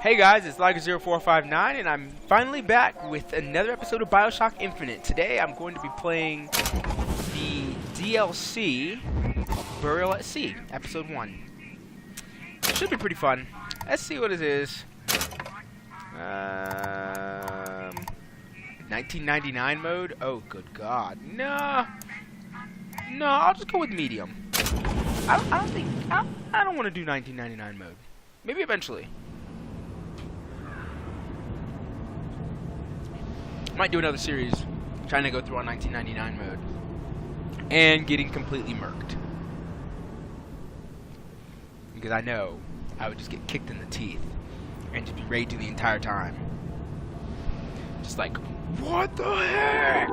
Hey guys, it's Ligerzero459 and I'm finally back with another episode of Bioshock Infinite. Today I'm going to be playing the DLC, Burial at Sea, Episode 1. It should be pretty fun. Let's see what it is. 1999 mode? Oh, good God. No, I'll just go with medium. I don't want to do 1999 mode. Maybe eventually. Might do another series trying to go through on 1999 mode and getting completely murked, because I know I would just get kicked in the teeth and just be raging the entire time, just like, what the heck?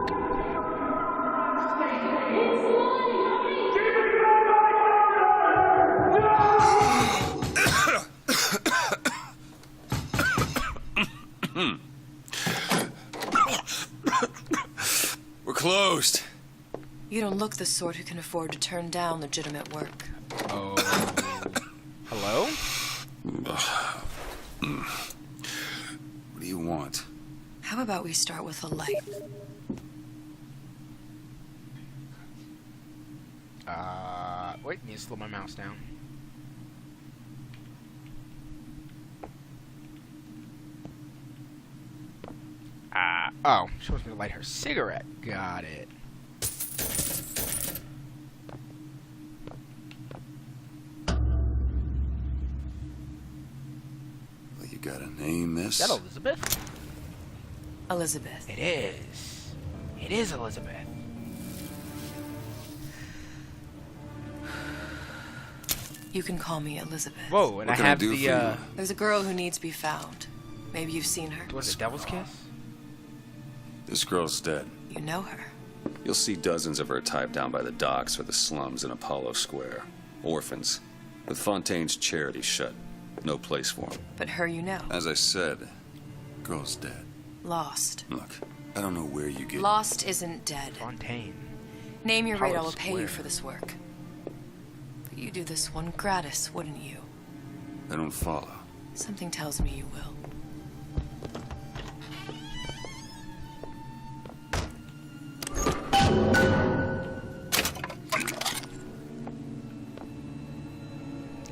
We're closed. You don't look the sort who can afford to turn down legitimate work. Oh. Hello? What do you want? How about we start with a light? Wait, need to slow my mouse down. Oh, she wants me to light her cigarette. Got it. Well, you got a name, miss? Is that Elizabeth? Elizabeth. It is. It is Elizabeth. You can call me Elizabeth. Whoa, and What I can I have do for you? There's a girl who needs to be found. Maybe you've seen her. Was it Devil's Kiss? This girl's dead. You know her. You'll see dozens of her type down by the docks or the slums in Apollo Square. Orphans. With Fontaine's charity shut. No place for them. But her you know. As I said, girl's dead. Lost. Look, I don't know where you get... Lost isn't dead. Fontaine. Name your rate, I will Apollo pay you Square. for this work. But you do this one gratis, wouldn't you? I don't follow. Something tells me you will.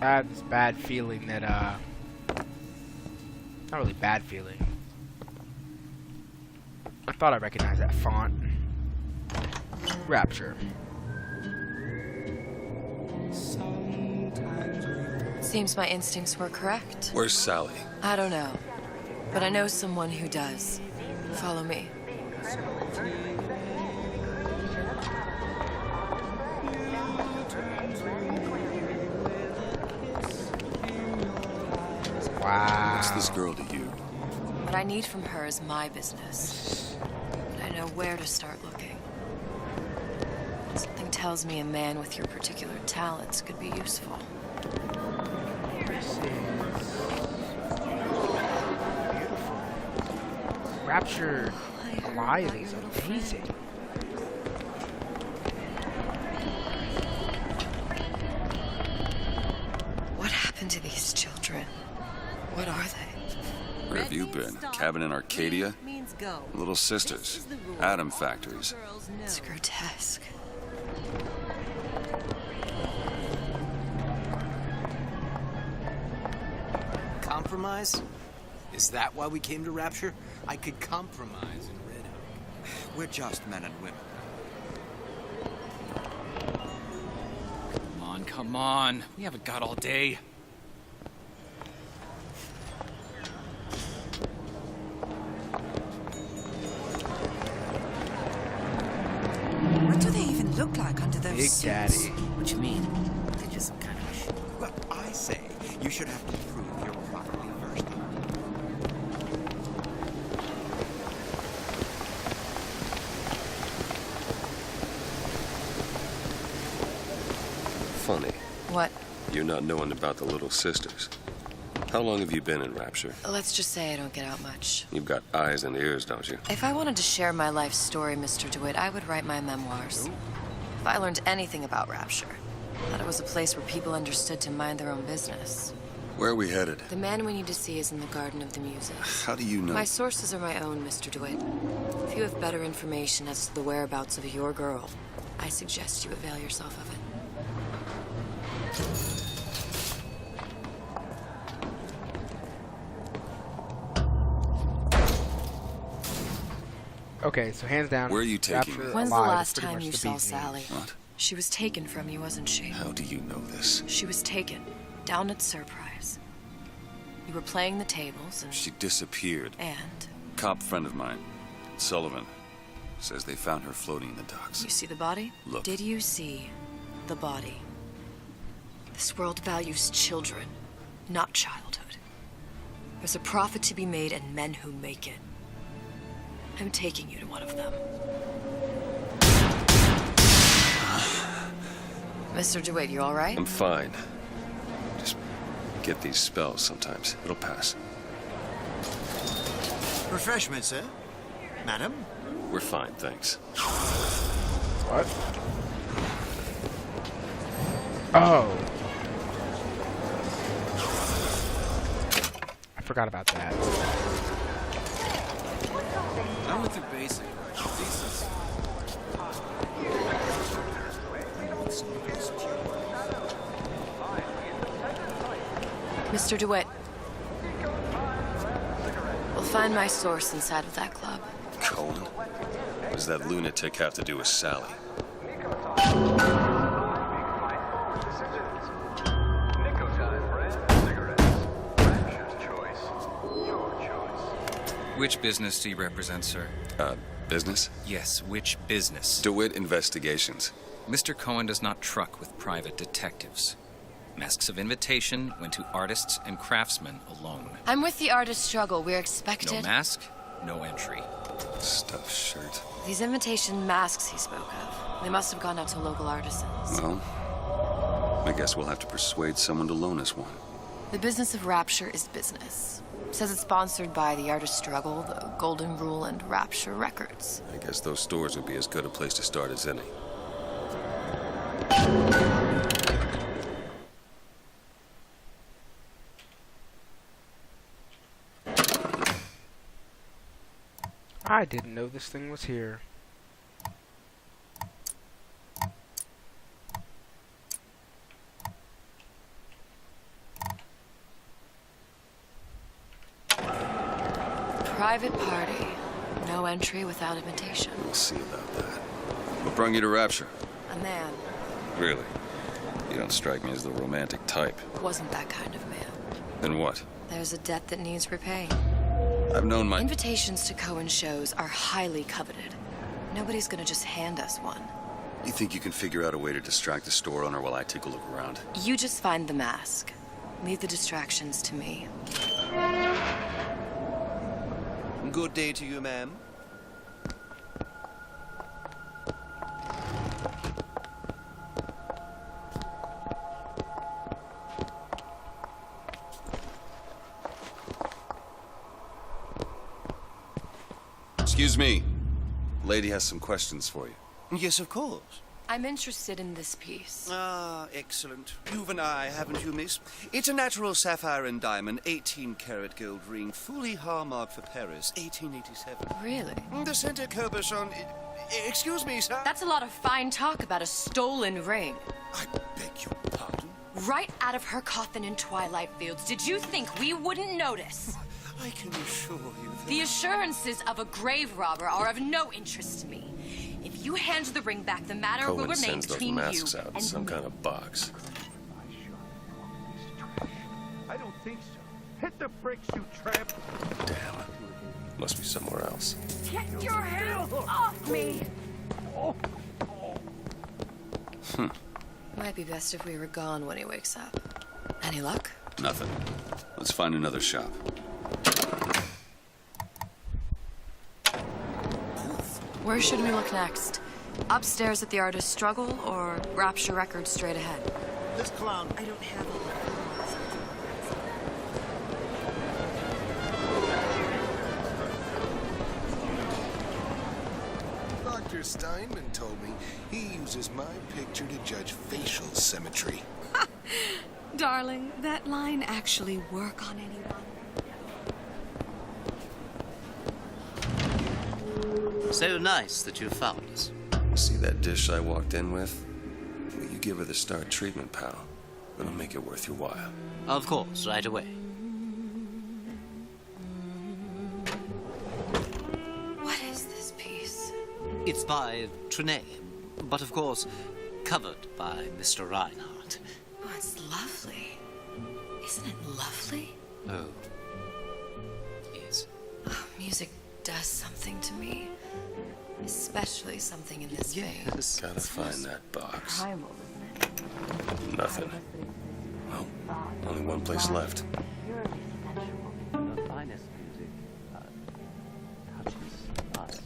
I have this bad feeling that, not really bad feeling. I thought I recognized that font. Rapture. Seems my instincts were correct. Where's Sally? I don't know. But I know someone who does. Follow me. Wow. What's this girl to you? What I need from her is my business. But I know where to start looking. Something tells me a man with your particular talents could be useful. This is beautiful. Rapture Alive is amazing. What happened to these children? What are they? Where have you been? Cabin in Arcadia? Little sisters. Atom factories. It's grotesque. Compromise? Is that why we came to Rapture? I could compromise in Red Oak. We're just men and women. Come on. We haven't got all day. What do they even look like under those Big suits? Daddy. What you mean? They're just some kind of... Well, I say you should have to prove you're properly versed in them. Funny. What? You're not knowing about the Little Sisters. How long have you been in Rapture? Let's just say I don't get out much. You've got eyes and ears, don't you? If I wanted to share my life story, Mr. DeWitt, I would write my memoirs. If I learned anything about Rapture, I thought it was a place where people understood to mind their own business. Where are we headed? The man we need to see is in the Garden of the Muses. How do you know? My sources are my own, Mr. DeWitt. If you have better information as to the whereabouts of your girl, I suggest you avail yourself of it. Okay, so hands down. Where are you taking Rapture me? When's the alive is last pretty time much you the saw bee's knees. Sally? What? She was taken from you, wasn't she? How do you know this? She was taken, down at Surprise. You were playing the tables and... She disappeared. And? Cop friend of mine, Sullivan, says they found her floating in the docks. You see the body? Look. Did you see the body? This world values children, not childhood. There's a profit to be made and men who make it. I'm taking you to one of them. Mr. DeWitt, you all right? I'm fine. Just get these spells sometimes. It'll pass. Refreshment, sir? Madam? We're fine, thanks. What? Oh. I forgot about that. I went through basic. Decency. Mr. DeWitt. We'll find my source inside of that club. Cohen? What does that lunatic have to do with Sally? Which business do you represent, sir? Business? Yes, which business? DeWitt Investigations. Mr. Cohen does not truck with private detectives. Masks of Invitation went to artists and craftsmen alone. I'm with the artist struggle. We're No expected. mask, no entry. Stuffed shirt. These invitation masks he spoke of. They must have gone out to local artisans. Well, I guess we'll have to persuade someone to loan us one. The business of Rapture is business. Says it's sponsored by the Artist Struggle, the Golden Rule, and Rapture Records. I guess those stores would be as good a place to start as any. I didn't know this thing was here. Private party. No entry without invitation. We'll see about that. What brought you to Rapture? A man. Really? You don't strike me as the romantic type. Wasn't that kind of man. Then what? There's a debt that needs repaying. I've known my... Invitations to Cohen shows are highly coveted. Nobody's gonna just hand us one. You think you can figure out a way to distract the store owner while I take a look around? You just find the mask. Leave the distractions to me. Good day to you, ma'am. Excuse me. Lady has some questions for you. Yes, of course. I'm interested in this piece. Ah, excellent. You've an eye, haven't you, miss? It's a natural sapphire and diamond, 18-karat gold ring, fully hallmarked for Paris, 1887. Really? The center Cabochon... Excuse me, sir. That's a lot of fine talk about a stolen ring. I beg your pardon? Right out of her coffin in Twilight Fields. Did you think we wouldn't notice? I can assure you that... The assurances of a grave robber are of no interest to me. If you hand the ring back, the matter will Cohen remain sends those between masks you out in and some me. kind of box. I don't think so. Hit the bricks, you tramp! Damn. Must be somewhere else. Get your hands off me! Might be best if we were gone when he wakes up. Any luck? Nothing. Let's find another shop. Where should we look next? Upstairs at the Artist Struggle or Rapture Records straight ahead? This clown... I don't have a Dr. Steinman told me he uses my picture to judge facial symmetry. Darling, that line actually work on anyone? So nice that you found us. See that dish I walked in with? Will you give her the Star treatment, pal? It'll make it worth your while. Of course, right away. What is this piece? It's by Trenet, but of course, covered by Mr. Reinhardt. Oh, it's lovely. Isn't it lovely? Oh. Yes. Oh, music does something to me. Especially something in this vein. Yes. Gotta find that box. Primal, isn't it? Nothing. Well, only one place left. The finest music touches us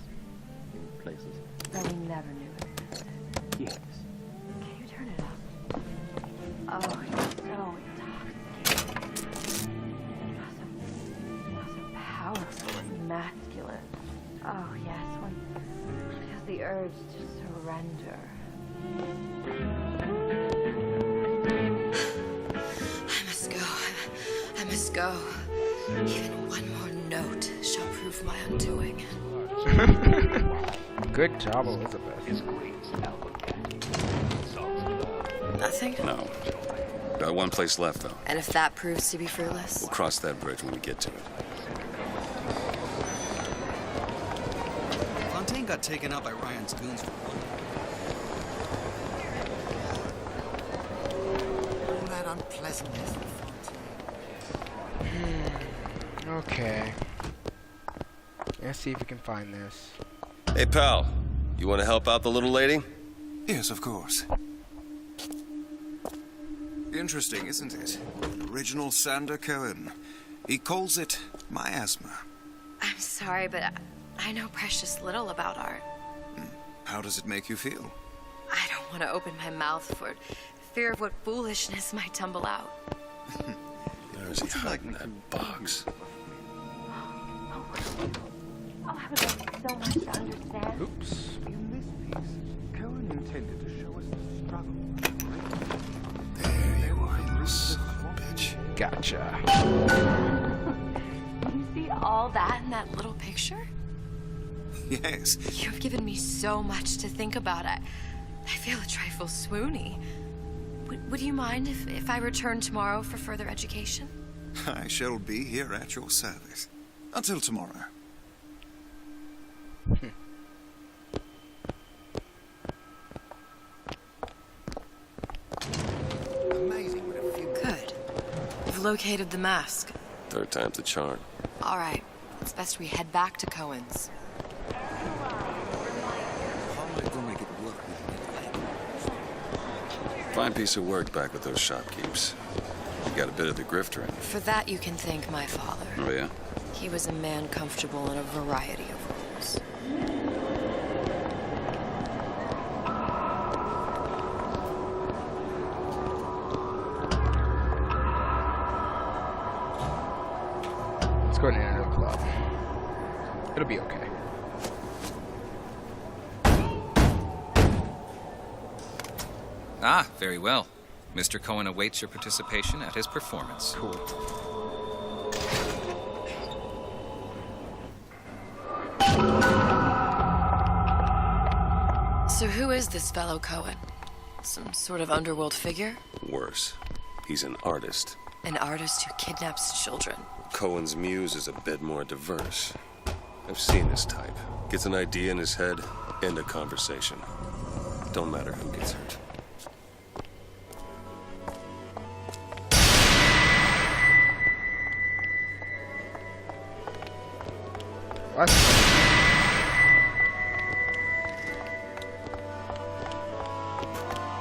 in places that we never knew existed. Yes. Can you turn it up? Oh, it's so intoxicating. So powerful and masculine. Oh, yes, one feels the urge to surrender. I must go. I must go. Even one more note shall prove my undoing. Good job, Elizabeth. Nothing? No. Got one place left, though. And if that proves to be fruitless? We'll cross that bridge when we get to it. Fontaine got taken out by Ryan's goons for All that unpleasantness with Fontaine. Okay. Let's see if we can find this. Hey, pal. You want to help out the little lady? Yes, of course. Interesting, isn't it? Original Sander Cohen. He calls it miasma. I'm sorry, but I know precious little about art. How does it make you feel? I don't want to open my mouth for fear of what foolishness might tumble out. Where's he hiding that box? Oh, I would like so much to understand. Oops. In this piece, Cohen intended to show us the struggle. There you are, you son of a bitch. Gotcha. You see all that in that little picture? Yes. You've given me so much to think about. I feel a trifle swoony. Would you mind if I return tomorrow for further education? I shall be here at your service. Until tomorrow. Amazing what a few... Good. You've located the mask. Third time's the charm. All right. It's best we head back to Cohen's. How am I going to get work with you? Fine piece of work back with those shopkeepers. You got a bit of the grifter in you. For that, you can thank my father. Oh, yeah? He was a man comfortable in a variety of roles. Let's go and enter the club. It'll be okay. Ah, very well. Mr. Cohen awaits your participation at his performance. Cool. So who is this fellow Cohen? Some sort of underworld figure? Worse. He's an artist. An artist who kidnaps children. Cohen's muse is a bit more diverse. I've seen this type. Gets an idea in his head, end a conversation. Don't matter who gets hurt. What?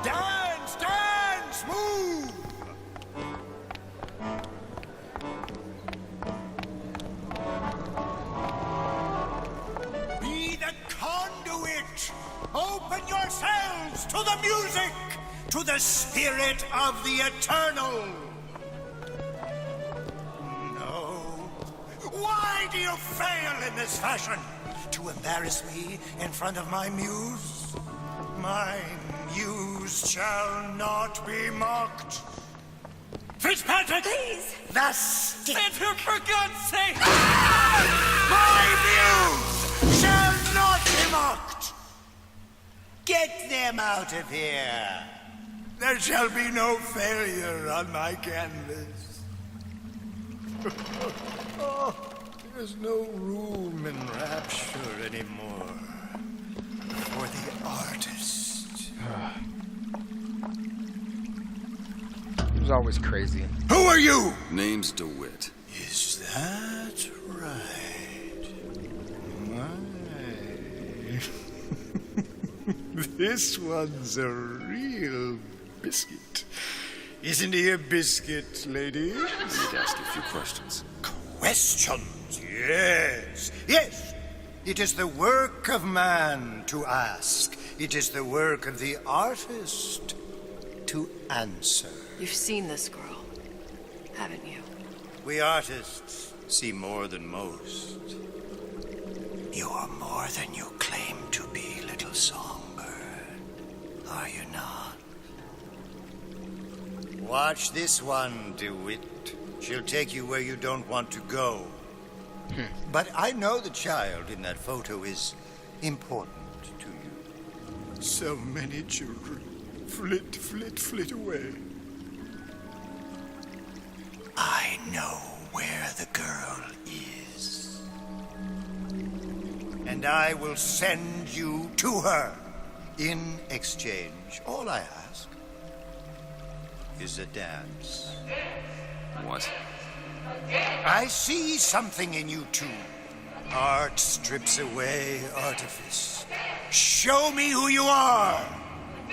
Dance, dance, move! Be the conduit! Open yourselves to the music, to the spirit of the eternal! No. Why do you fail in this fashion? To embarrass me in front of my muse? My muse shall not be mocked. Fitzpatrick! Please! The stick! For God's sake! My views shall not be mocked! Get them out of here! There shall be no failure on my canvas. Oh, there's no room in Rapture anymore for the artist. It was always crazy. Who are you? Name's DeWitt. Is that right? My. This one's a real biscuit. Isn't he a biscuit, lady? I need to ask you a few questions. Questions, yes. Yes. It is the work of man to ask. It is the work of the artist to answer. You've seen this girl, haven't you? We artists see more than most. You are more than you claim to be, little songbird. Are you not? Watch this one, DeWitt. She'll take you where you don't want to go. But I know the child in that photo is important to you. So many children flit, flit, flit away. I know where the girl is. And I will send you to her. In exchange, all I ask is a dance. What? I see something in you two. Art strips away artifice. Show me who you are,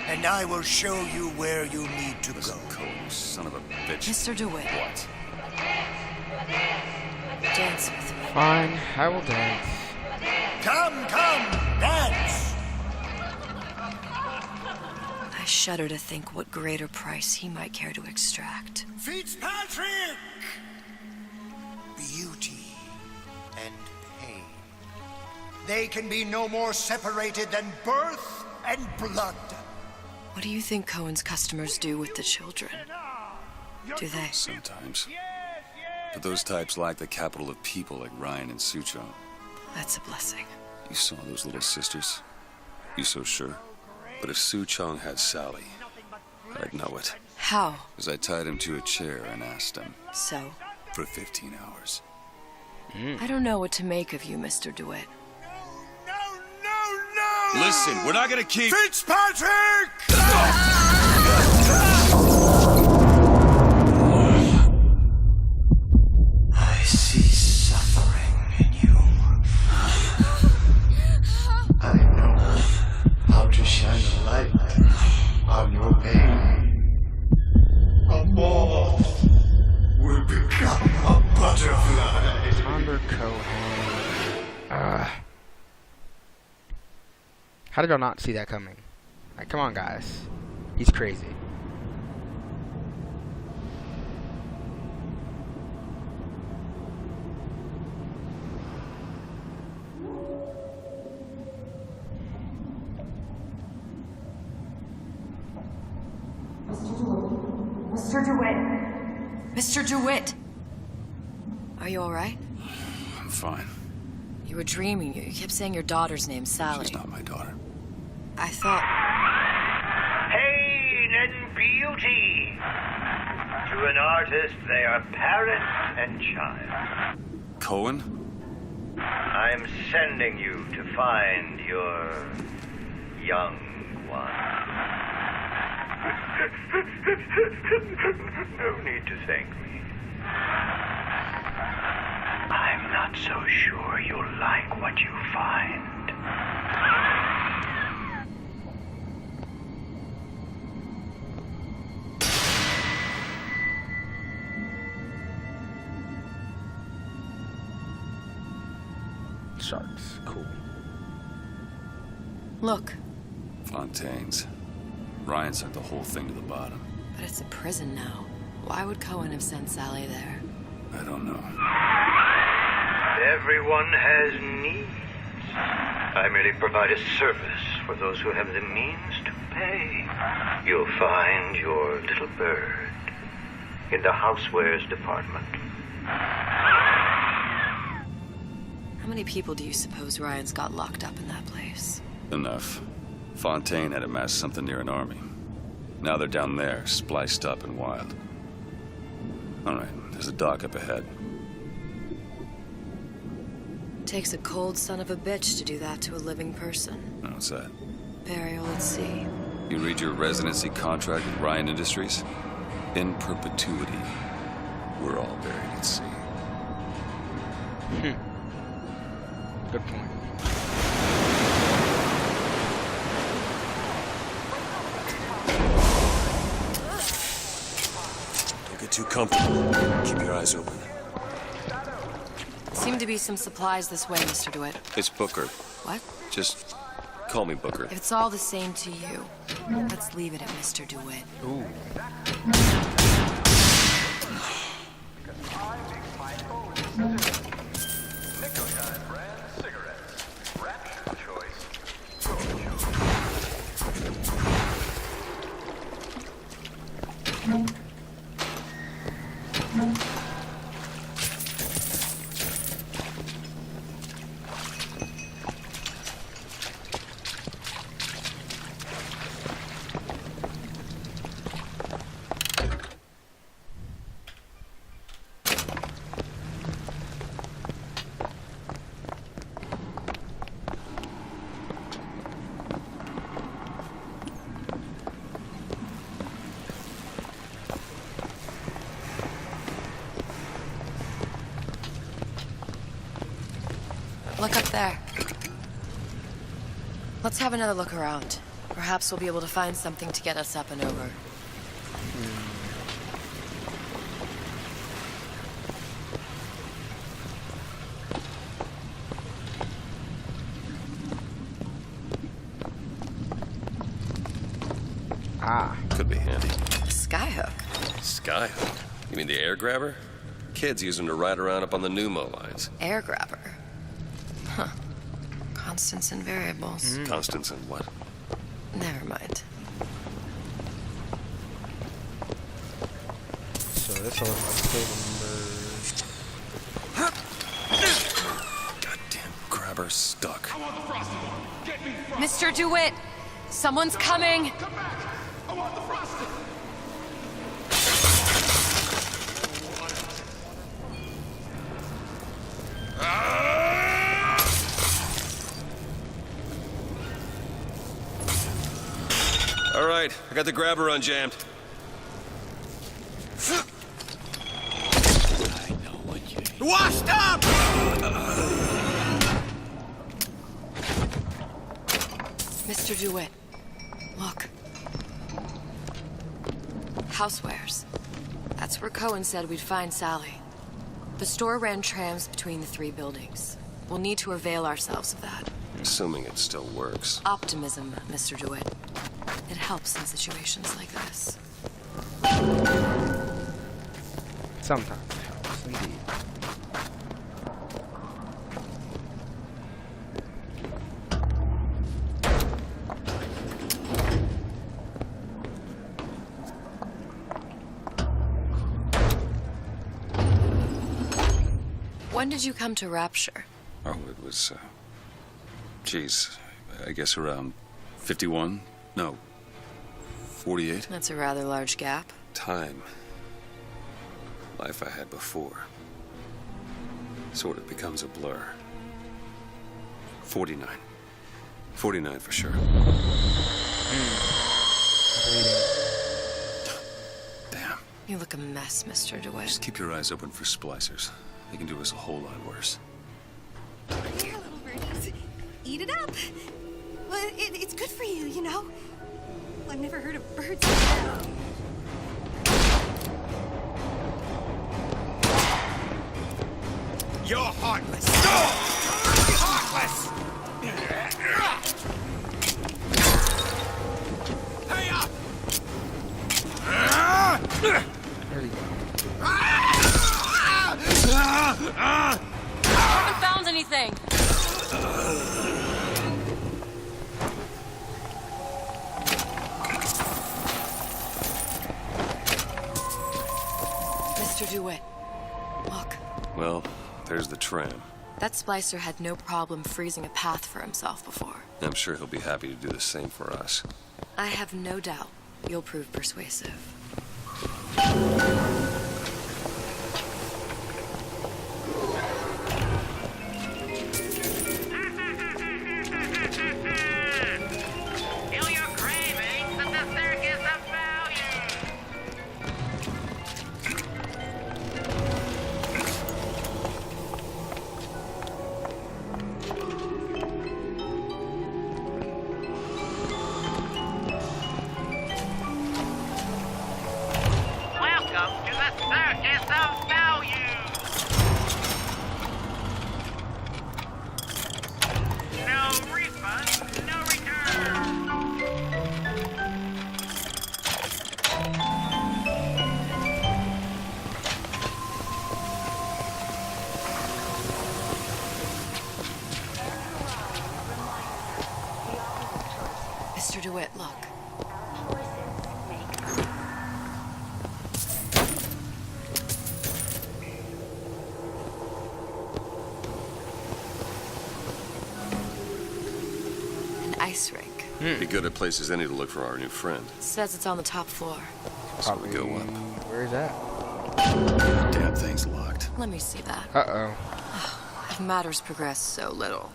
and I will show you where you need to Listen, go. Cole, you son of a bitch. Mr. DeWitt. What? Dance with me. Fine, I will dance. Come, dance! I shudder to think what greater price he might care to extract. Fitzpatrick! Beauty and pain. They can be no more separated than birth and blood. What do you think Cohen's customers do with the children? Do they? Sometimes. But those types lack the capital of people like Ryan and Sucho. That's a blessing. You saw those little sisters? You so sure? But if Su Chong had Sally, I'd know it. How? As I tied him to a chair and asked him. So? For 15 hours. I don't know what to make of you, Mr. DeWitt. No! Listen, we're not gonna keep... Fitzpatrick! I see suffering in you. I know how to shine a light on your pain. A moth will become a butterfly. Amber Cohen. How did y'all not see that coming? Like, come on, guys. He's crazy. Mr. DeWitt. Mr. DeWitt! Are you alright? I'm fine. You were dreaming. You kept saying your daughter's name, Sally. She's not my daughter. I thought... Pain and beauty. To an artist, they are parent and child. Cohen? I'm sending you to find your young one. No need to thank me. I'm not so sure you'll like what you find. Sharks, cool. Look, Fontaine's. Ryan sent the whole thing to the bottom. but it's a prison now. Why would Cohen have sent Sally there? I don't know. Everyone has needs. I merely provide a service for those who have the means to pay. You'll find your little bird in the housewares department. How many people do you suppose Ryan's got locked up in that place? Enough. Fontaine had amassed something near an army. Now they're down there, spliced up and wild. All right, there's a dock up ahead. Takes a cold son of a bitch to do that to a living person. What's that? Burial at sea. You read your residency contract with Ryan Industries? In perpetuity, we're all buried at sea. Good point. Don't get too comfortable. Keep your eyes open. Seem to be some supplies this way, Mr. DeWitt. It's Booker. What? Just call me Booker. If it's all the same to you, let's leave it at Mr. DeWitt. Ooh. Look up there. Let's have another look around. Perhaps we'll be able to find something to get us up and over. Could be handy. A skyhook. Skyhook? You mean the air grabber? Kids use them to ride around up on the pneumo lines. Air grabber. Huh. Constants and variables. Constants and what? Never mind. So that's all about Goddamn grabber stuck. Mr. DeWitt! Someone's coming! Come back! I want the frosting! All right, I got the grabber unjammed. I know what you need. Washed up! Mr. DeWitt, look. Housewares. That's where Cohen said we'd find Sally. The store ran trams between the three buildings. We'll need to avail ourselves of that. Assuming it still works. Optimism, Mr. DeWitt. It helps in situations like this. sometimes it helps, indeed. When did you come to Rapture? Oh, it was, geez, I guess around 51? No, 48? That's a rather large gap. Time. Life I had before. Sort of becomes a blur. 49. 49 for sure. Damn. You look a mess, Mr. DeWitt. Just keep your eyes open for splicers. They can do us a whole lot worse. Here, little birdies. Eat it up. Well, it's good for you, you know? I've never heard of birds like that. You're heartless. Heartless! Hey up! There you go. I haven't found anything. Mr. DeWitt, look. Well, there's the tram. That splicer had no problem freezing a path for himself before. I'm sure he'll be happy to do the same for us. I have no doubt you'll prove persuasive. Feel your cravings at the circus of value. Welcome to the circus of value. No refund, no return. Mr. DeWitt, look. An ice rink. Be good at places any to look for our new friend. Says it's on the top floor. So we go up. Where's that? Damn thing's locked. Let me see that. Uh-oh. If matters progress so little,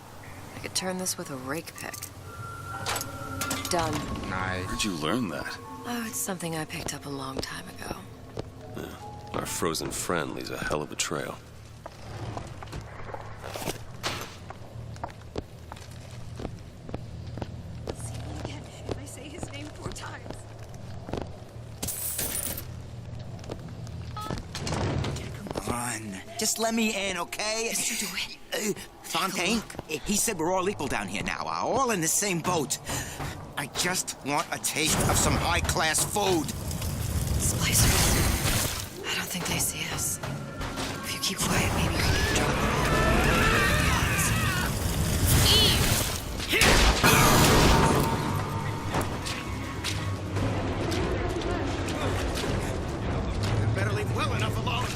I could turn this with a rake pick. Done. Nice. Where'd you learn that? Oh, it's something I picked up a long time ago. Yeah. Our frozen friend leaves a hell of a trail. See me again if I say his name 4 times. Come on. Just let me in, okay? Mr. DeWitt. Fontaine, he said we're all equal down here now. All in the same boat. I just want a taste of some high-class food. Splicers. I don't think they see us. If you keep quiet, maybe you can get a drop. Better leave well enough alone.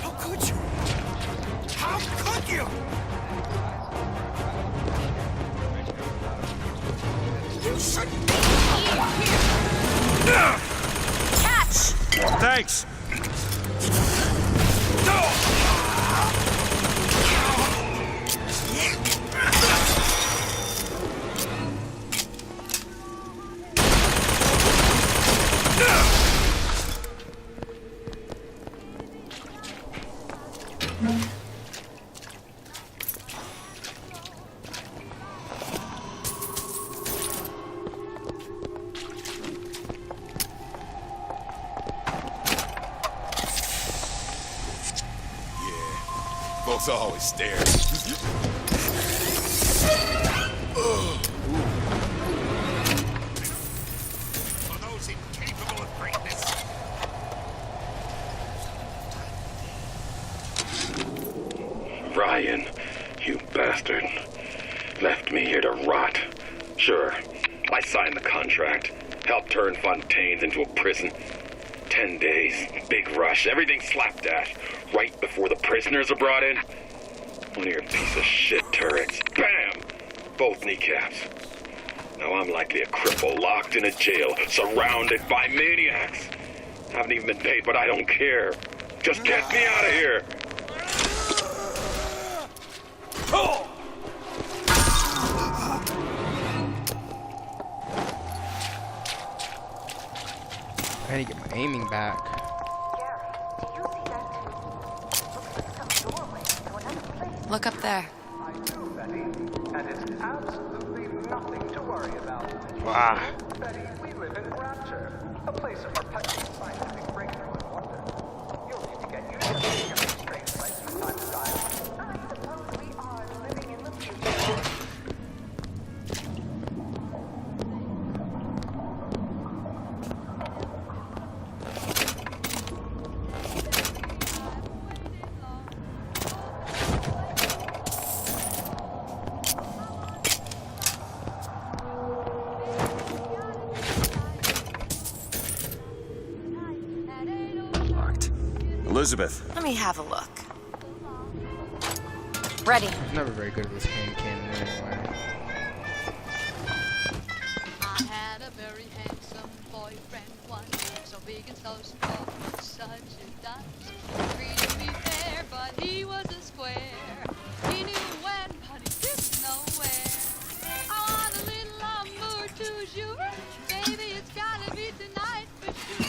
How could you? How could you? You shouldn't be here. Catch! Thanks. Folks always stare. For those incapable of greatness. Ryan, you bastard. Left me here to rot. Sure, I signed the contract. Helped turn Fontaine's into a prison. 10 days, big rush, everything slapdash. Right before the prisoners are brought in. One of your piece of shit turrets. Bam! Both kneecaps. Now I'm likely a cripple locked in a jail, surrounded by maniacs. Haven't even been paid, but I don't care. Just get me out of here. I need to get my aiming back. Look up there. And it's absolutely nothing to worry about. Wow. Betty, we live in Rapture, a place of perpetual scientific breakthrough and wonder. You'll need to get used to being in these strange places from time to time. I suppose we are living in the future. Elizabeth. Let me have a look. Ready. He's never very good with his hand cannon anyway. I had a very handsome boyfriend once, so big and so strong, such a dunce. Treated me fair, but he was a square. He knew when, but he didn't know where. I want a little amour toujours. Baby, it's gotta be tonight for sure.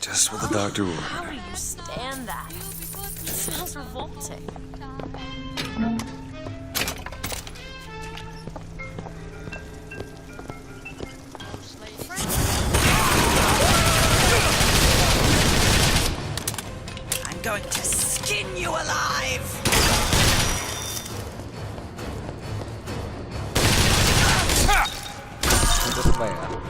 Just what the doctor ordered. How do you stand that? It smells revolting. I'm going to skin you alive! Just lay out.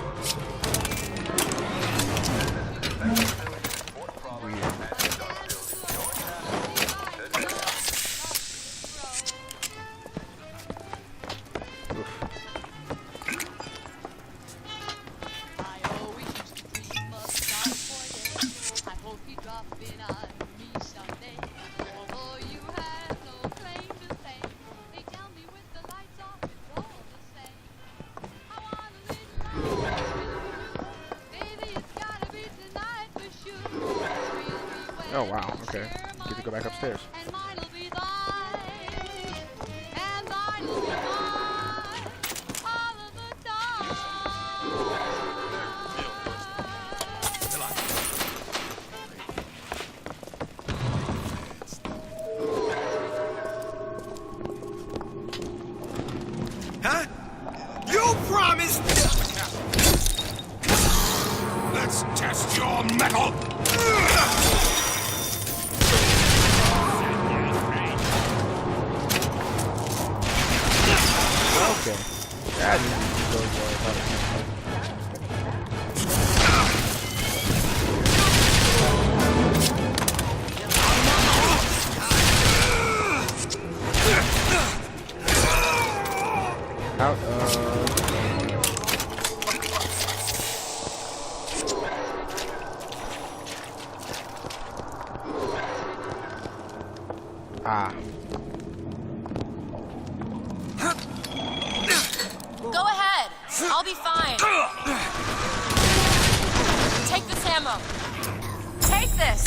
Oh wow, okay. Get to go back upstairs. Huh? You promised! Let's test your metal! Okay. That didn't go well. I thought it out Go ahead. I'll be fine. Take this ammo. Take this.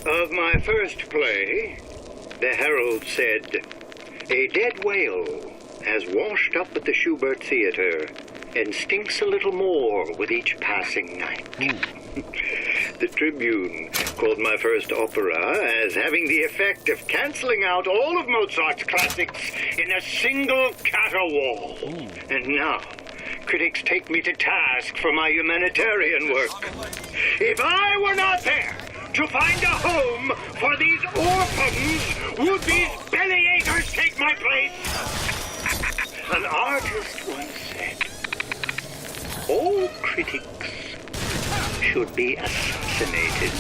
Of my first play, the Herald said, "A dead whale has washed up at the Schubert Theater and stinks a little more with each passing night. The Tribune called my first opera as having the effect of cancelling out all of Mozart's classics in a single caterwaul. And now, critics take me to task for my humanitarian work. If I were not there to find a home for these orphans, would these bellyachers take my place? An artist once said, all critics should be assassinated.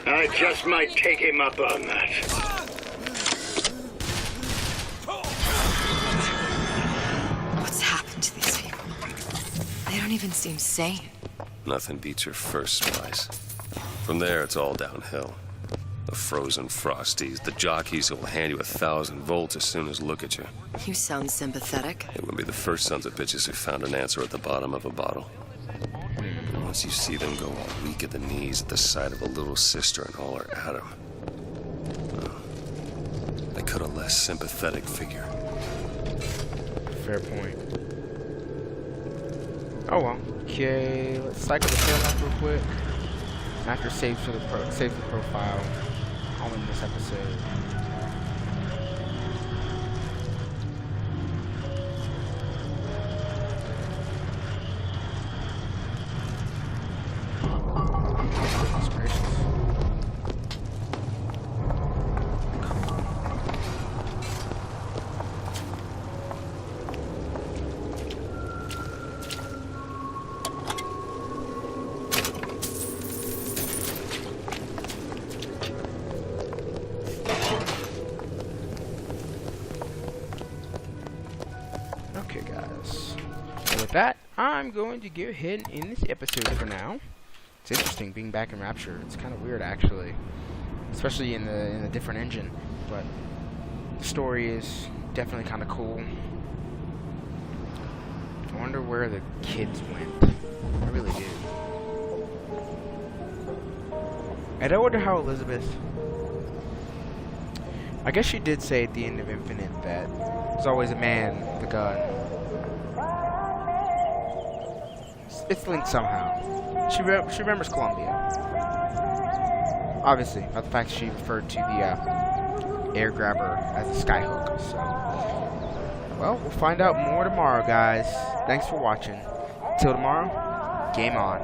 I just might take him up on that. What's happened to these people? They don't even seem sane. Nothing beats your first splice. From there, it's all downhill. The frozen frosties, the jockeys who will hand you 1,000 volts as soon as look at you. You sound sympathetic. It would be the first sons of bitches who found an answer at the bottom of a bottle. And once you see them go all weak at the knees at the sight of a little sister and all her atom, they cut a less sympathetic figure. Fair point. Oh well. Okay, let's cycle the tail off real quick. After save the profile. All in this episode. Goodness gracious. Okay, guys. So with that, I'm going to go ahead and end this episode for now. It's interesting being back in Rapture. It's kind of weird, actually, especially in the different engine. But the story is definitely kind of cool. I wonder where the kids went. I really do. And I wonder how Elizabeth. I guess she did say at the end of Infinite that there's always a man with a gun. It's linked somehow. She remembers Columbia. Obviously, by the fact she referred to the air grabber as a skyhook. So, well, we'll find out more tomorrow, guys. Thanks for watching. Till tomorrow, game on.